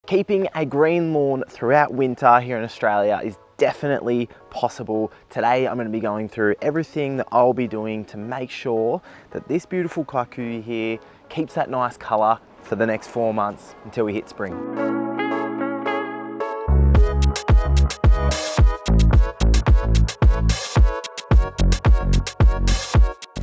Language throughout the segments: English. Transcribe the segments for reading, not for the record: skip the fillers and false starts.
Keeping a green lawn throughout winter here in Australia is definitely possible. Today I'm going to be going through everything that I'll be doing to make sure that this beautiful kikuyu here keeps that nice colour for the next 4 months until we hit spring.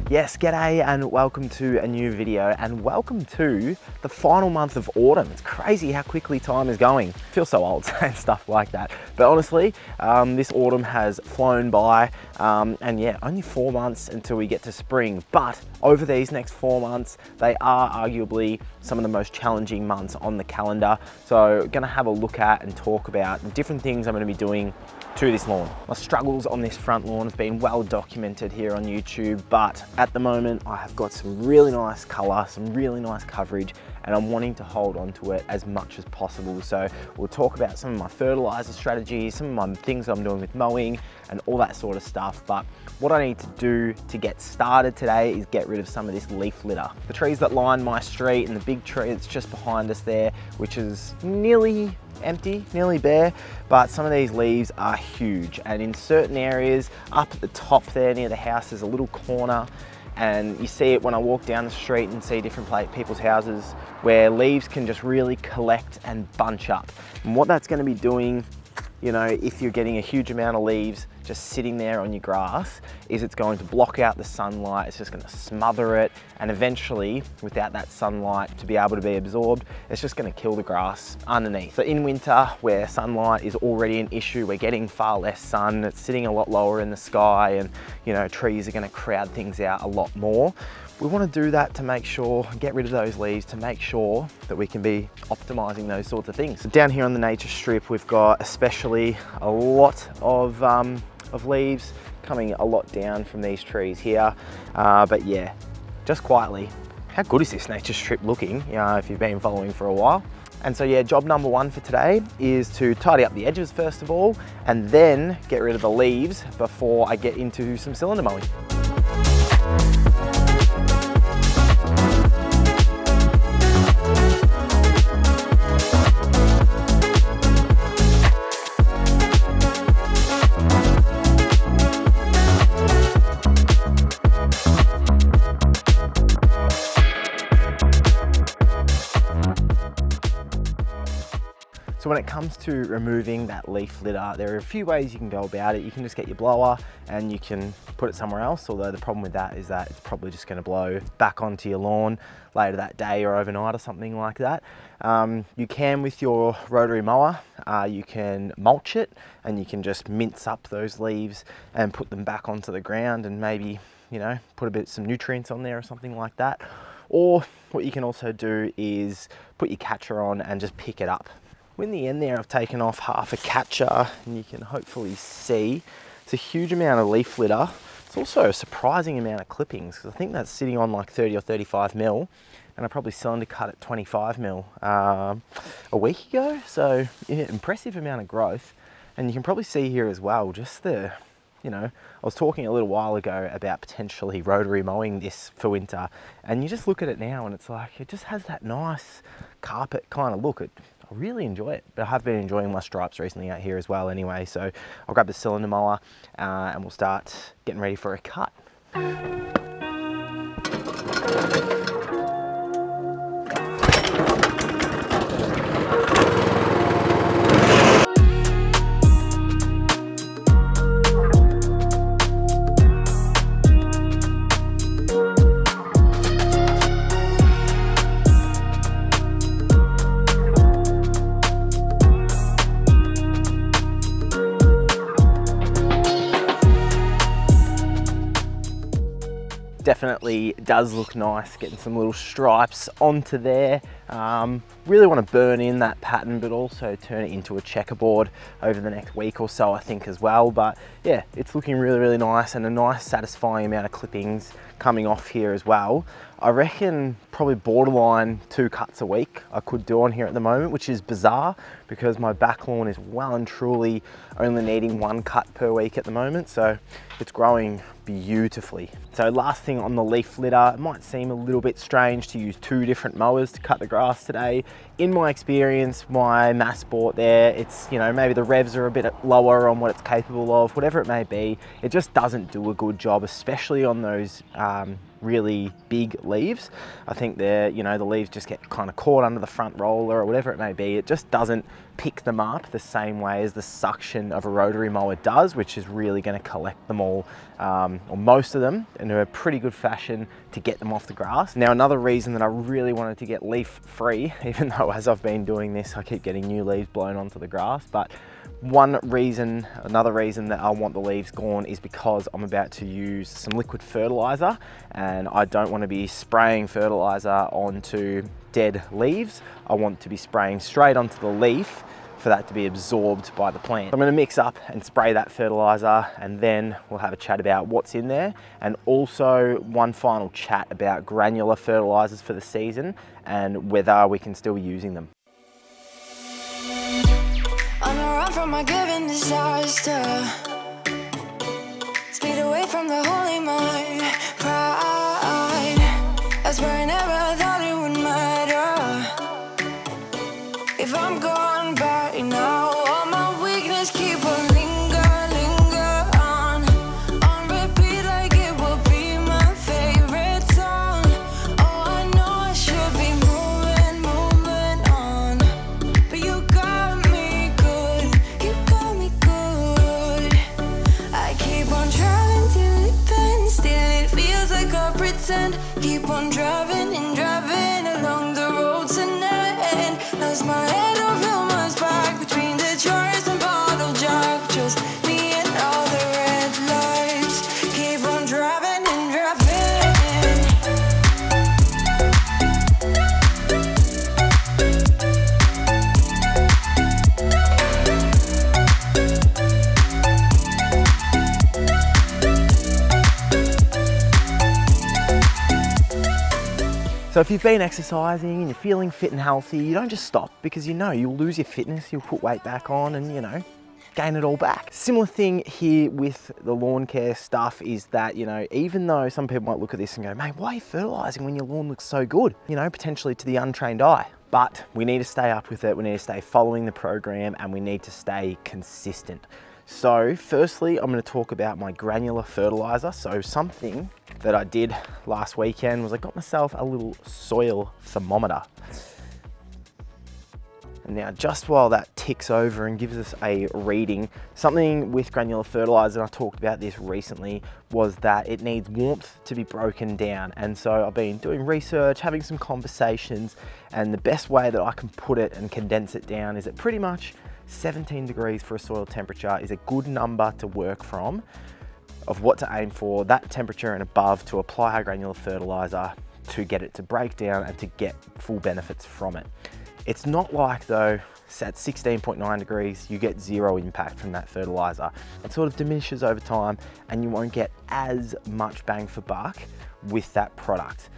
Yes, g'day and welcome to a new video and welcome to the final month of autumn. It's crazy how quickly time is going. I feel so old saying stuff like that. But honestly, this autumn has flown by and yeah, only 4 months until we get to spring. But over these next 4 months, they are arguably some of the most challenging months on the calendar. So I'm gonna have a look at and talk about the different things I'm gonna be doing to this lawn. My struggles on this front lawn have been well documented here on YouTube, but at the moment I have got some really nice colour, some really nice coverage, and I'm wanting to hold on to it as much as possible. So we'll talk about some of my fertilizer strategies, some of my things I'm doing with mowing and all that sort of stuff. But what I need to do to get started today is get rid of some of this leaf litter. The trees that line my street and the big tree that's just behind us there, which is nearly empty, nearly bare, but some of these leaves are huge, and in certain areas up at the top there near the house there's a little corner, and you see it when I walk down the street and see different people's houses where leaves can just really collect and bunch up. And what that's going to be doing, you know, if you're getting a huge amount of leaves just sitting there on your grass, is it's going to block out the sunlight, it's just going to smother it, and eventually, without that sunlight to be able to be absorbed, it's just going to kill the grass underneath. So in winter, where sunlight is already an issue, we're getting far less sun, it's sitting a lot lower in the sky, and you know, trees are going to crowd things out a lot more. We want to do that to make sure, get rid of those leaves to make sure that we can be optimizing those sorts of things. So down here on the nature strip, we've got especially a lot of leaves coming a lot down from these trees here. But yeah, just quietly, how good is this nature strip looking, if you've been following for a while? And so yeah, job number one for today is to tidy up the edges first of all, and then get rid of the leaves before I get into some cylinder mowing. So when it comes to removing that leaf litter, there are a few ways you can go about it. You can just get your blower and you can put it somewhere else, although the problem with that is that it's probably just going to blow back onto your lawn later that day or overnight or something like that. You can, with your rotary mower, you can mulch it and you can just mince up those leaves and put them back onto the ground and maybe, you know, put some nutrients on there or something like that. Or what you can also do is put your catcher on and just pick it up. In the end there, I've taken off half a catcher and you can hopefully see it's a huge amount of leaf litter. It's also a surprising amount of clippings, because I think that's sitting on like 30 or 35 mil, and I probably cylinder cut at 25 mil a week ago. So yeah, impressive amount of growth. And you can probably see here as well, just the, you know, I was talking a little while ago about potentially rotary mowing this for winter, and you just look at it now and it's like, it just has that nice carpet kind of look. I really enjoy it, but I have been enjoying my stripes recently out here as well anyway. So I'll grab the cylinder mower and we'll start getting ready for a cut. Definitely does look nice, getting some little stripes onto there. Really want to burn in that pattern, but also turn it into a checkerboard over the next week or so, I think, as well. But yeah, it's looking really, really nice, and a nice satisfying amount of clippings coming off here as well. I reckon probably borderline 2 cuts a week I could do on here at the moment, which is bizarre because my back lawn is well and truly only needing 1 cut per week at the moment. So it's growing beautifully. So last thing on the leaf litter, it might seem a little bit strange to use 2 different mowers to cut the grass grass today. In my experience, my Mass Sport there, it's, you know, maybe the revs are a bit lower on what it's capable of, whatever it may be. It just doesn't do a good job, especially on those really big leaves. I think they're, you know, the leaves just get kind of caught under the front roller or whatever it may be. It just doesn't pick them up the same way as the suction of a rotary mower does, which is really going to collect them all, or most of them, in a pretty good fashion to get them off the grass. Now, another reason that I really wanted to get leaf free, even though as I've been doing this, I keep getting new leaves blown onto the grass, but another reason that I want the leaves gone is because I'm about to use some liquid fertilizer, and I don't want to be spraying fertilizer onto dead leaves. I want to be spraying straight onto the leaf for that to be absorbed by the plant. I'm going to mix up and spray that fertilizer, and then we'll have a chat about what's in there, and also one final chat about granular fertilizers for the season and whether we can still be using them. On a run from my given disaster, speed away from the holy mind, pride. That's where I never thought it would matter. If I'm gone by now, all my weakness keep on linger on repeat like it will be my favorite song. Oh, I know I should be moving on, but you got me good, you got me good. I keep on driving till it bends, still it feels like I pretend. Keep on driving and driving along the road to end. Lost my head over my back between the jars and bottle jack. Just me and all the red lights. Keep on driving and driving. So if you've been exercising and you're feeling fit and healthy, you don't just stop, because you know you'll lose your fitness, you'll put weight back on and, you know, gain it all back. Similar thing here with the lawn care stuff is that, you know, even though some people might look at this and go, mate, why are you fertilizing when your lawn looks so good? You know, potentially to the untrained eye. But we need to stay up with it, we need to stay following the program, and we need to stay consistent. So firstly, I'm going to talk about my granular fertilizer. So something that I did last weekend was I got myself a little soil thermometer. And now, just while that ticks over and gives us a reading, something with granular fertilizer, and I talked about this recently, was that it needs warmth to be broken down. And so I've been doing research, having some conversations, and the best way that I can put it and condense it down is that pretty much 17 degrees for a soil temperature is a good number to work from, of what to aim for, that temperature and above, to apply our granular fertilizer to get it to break down and to get full benefits from it. It's not like, though, at 16.9 degrees, you get zero impact from that fertilizer. It sort of diminishes over time and you won't get as much bang for buck with that product.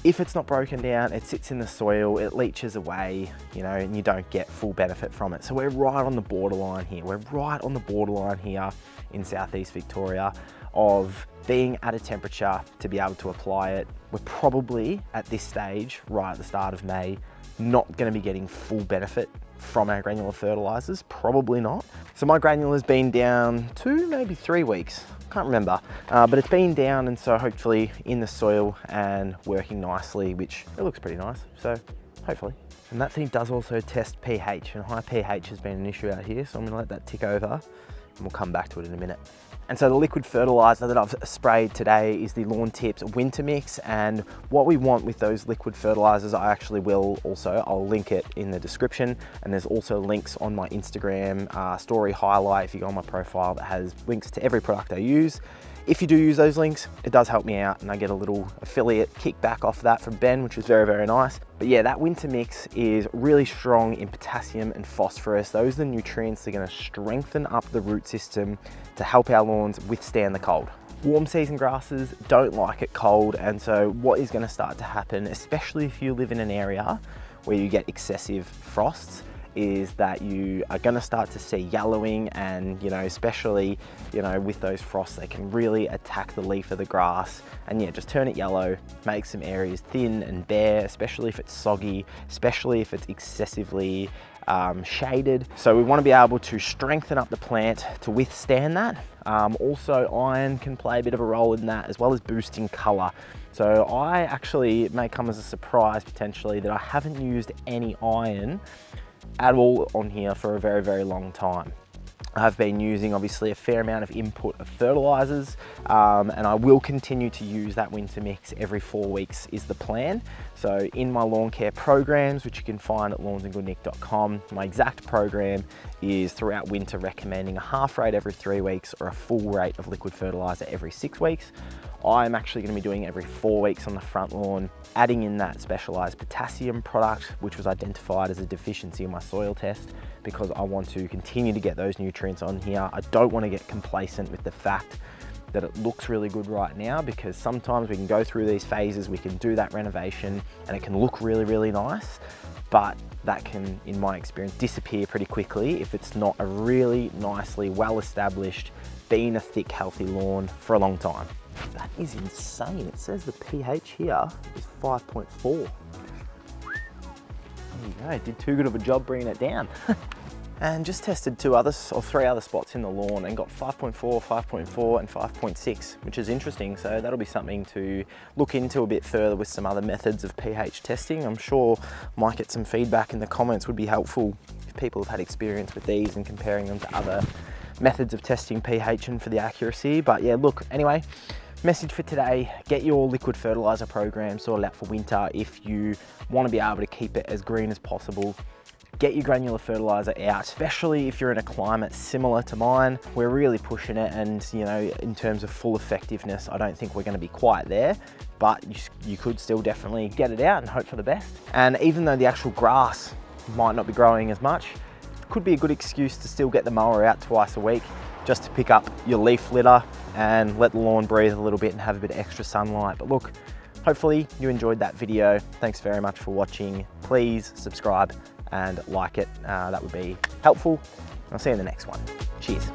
If it's not broken down, it sits in the soil, it leaches away, you know, and you don't get full benefit from it. So we're right on the borderline here. We're right on the borderline here in Southeast Victoria of being at a temperature to be able to apply it. We're probably at this stage, right at the start of May, not going to be getting full benefit from our granular fertilizers, probably not. So my granular's been down 2, maybe 3 weeks. Can't remember, but it's been down, and so hopefully in the soil and working nicely, which it looks pretty nice, so hopefully. And that thing does also test pH, and high pH has been an issue out here, so I'm gonna let that tick over and we'll come back to it in a minute. And so the liquid fertilizer that I've sprayed today is the Lawn Tips Winter Mix, and what we want with those liquid fertilizers, I'll link it in the description, and there's also links on my Instagram story highlight if you go on my profile that has links to every product I use. If you do use those links, it does help me out, and I get a little affiliate kickback off that from Ben, which is very, very nice. But yeah, that winter mix is really strong in potassium and phosphorus. Those are the nutrients that are going to strengthen up the root system to help our lawns withstand the cold. Warm season grasses don't like it cold, and so what is going to start to happen, especially if you live in an area where you get excessive frosts, is that you are going to start to see yellowing, and especially with those frosts, they can really attack the leaf of the grass, and yeah, just turn it yellow, make some areas thin and bare, especially if it's soggy, especially if it's excessively shaded. So we want to be able to strengthen up the plant to withstand that. Also, iron can play a bit of a role in that, as well as boosting color. So it may come as a surprise potentially that I haven't used any iron at all on here for a very, very long time. I've been using obviously a fair amount of input of fertilizers, and I will continue to use that winter mix every 4 weeks is the plan. So in my lawn care programs, which you can find at lawnsandgoodnick.com, my exact program is throughout winter recommending a half rate every 3 weeks or a full rate of liquid fertilizer every 6 weeks. I'm actually going to be doing every 4 weeks on the front lawn, adding in that specialized potassium product, which was identified as a deficiency in my soil test, because I want to continue to get those nutrients on here. I don't want to get complacent with the fact that it looks really good right now, because sometimes we can go through these phases, we can do that renovation and it can look really, really nice, but that can, in my experience, disappear pretty quickly if it's not a really nicely well-established, been a thick, healthy lawn for a long time. That is insane. It says the pH here is 5.4. There you go, did too good of a job bringing it down. And just tested 3 other spots in the lawn and got 5.4, 5.4 and 5.6, which is interesting. So that'll be something to look into a bit further with some other methods of pH testing. I'm sure might get some feedback in the comments, would be helpful if people have had experience with these and comparing them to other methods of testing pH and for the accuracy. But yeah, look, anyway, message for today, get your liquid fertilizer program sorted out for winter. If you want to be able to keep it as green as possible, get your granular fertilizer out, especially if you're in a climate similar to mine. We're really pushing it, and in terms of full effectiveness, I don't think we're going to be quite there, but you could still definitely get it out and hope for the best. And even though the actual grass might not be growing as much, it could be a good excuse to still get the mower out twice a week, just to pick up your leaf litter and let the lawn breathe a little bit and have a bit of extra sunlight. But look, hopefully you enjoyed that video. Thanks very much for watching. Please subscribe and like it. That would be helpful. I'll see you in the next one. Cheers.